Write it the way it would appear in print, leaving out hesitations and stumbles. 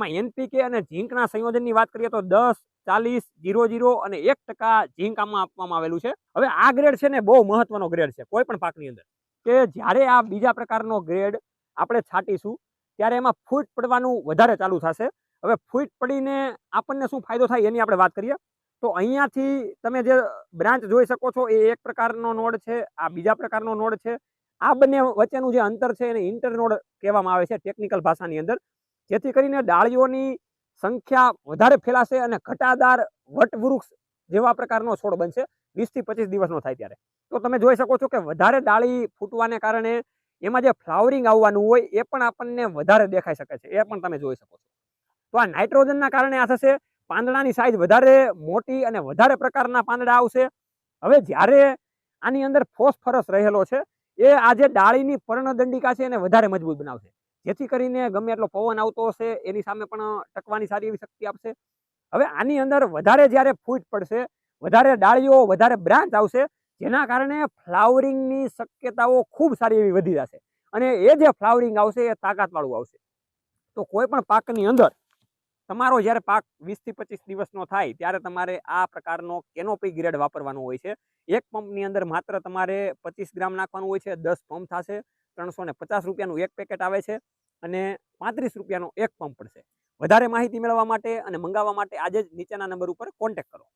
એમાં એનપીકે અને ઝીંકના સંયોજનની વાત કરીએ તો 10, 40, 00 અને 1% ઝીંક આમાં આપવામાં આવેલું છે. હવે આ ગ્રેડ છે ને બહુ મહત્વનો ગ્રેડ છે કોઈ પણ પાકની અંદર, કે જ્યારે આ બીજા પ્રકારનો ગ્રેડ આપણે છાંટીશું ત્યારે એમાં ફૂટ પડવાનું વધારે ચાલુ થશે. હવે ફૂટ પડીને આપણને શું ફાયદો થાય એની આપણે વાત કરીએ તો અહીંયાથી તમે જે બ્રાન્ચ જોઈ શકો છો એ એક પ્રકારનો નોડ છે, આ બીજા પ્રકારનો નોડ છે. આ બંને વચ્ચેનું જે અંતર છે એને ઇન્ટરનોડ કહેવામાં આવે છે ટેકનિકલ ભાષાની અંદર, જેથી કરીને ડાળીઓની સંખ્યા વધારે ફેલાશે અને ઘટાદાર વટવૃક્ષ જેવા પ્રકારનો છોડ બનશે 20 થી 25 દિવસનો થાય ત્યારે. તો તમે જોઈ શકો છો કે વધારે ડાળી ફૂટવાને કારણે એમાં જે ફ્લાવરિંગ આવવાનું હોય એ પણ આપણને વધારે દેખાઈ શકે છે, એ પણ તમે જોઈ શકો છો. તો આ નાઇટ્રોજનના કારણે આ થશે, પાંદડાની સાઇઝ વધારે મોટી અને વધારે પ્રકારના પાંદડા આવશે. હવે જ્યારે આની અંદર ફોસ્ફરસ રહેલો છે એ આ જે ડાળીની પર્ણદંડિકા છે એને વધારે મજબૂત બનાવશે, જેથી કરીને ગમે એટલો પવન આવતો હશે એની સામે પણ ટકવાની સારી એવી શક્તિ આપશે. હવે આની અંદર વધારે જ્યારે ફૂટ પડશે, વધારે ડાળીઓ, વધારે બ્રાન્ચ આવશે, જેના કારણે ફ્લાવરિંગની શક્યતાઓ ખૂબ સારી એવી વધી જશે અને એ જે ફ્લાવરિંગ આવશે એ તાકાતવાળું આવશે. તો કોઈ પણ પાકની અંદર તમારો જ્યારે પાક 20 થી 25 દિવસનો થાય ત્યારે તમારે આ પ્રકારનો કેનોપી ગ્રેડ વાપરવાનો હોય છે. એક પંપની અંદર માત્ર તમારે 25 ગ્રામ નાખવાનું હોય છે, 10 પંપ થશે, 350 રૂપિયાનું એક પેકેટ આવે છે અને 35 રૂપિયાનો એક પંપ પડશે. વધારે માહિતી મેળવવા માટે અને મંગાવવા માટે આજે જ નીચેના નંબર ઉપર કોન્ટેક્ટ કરો.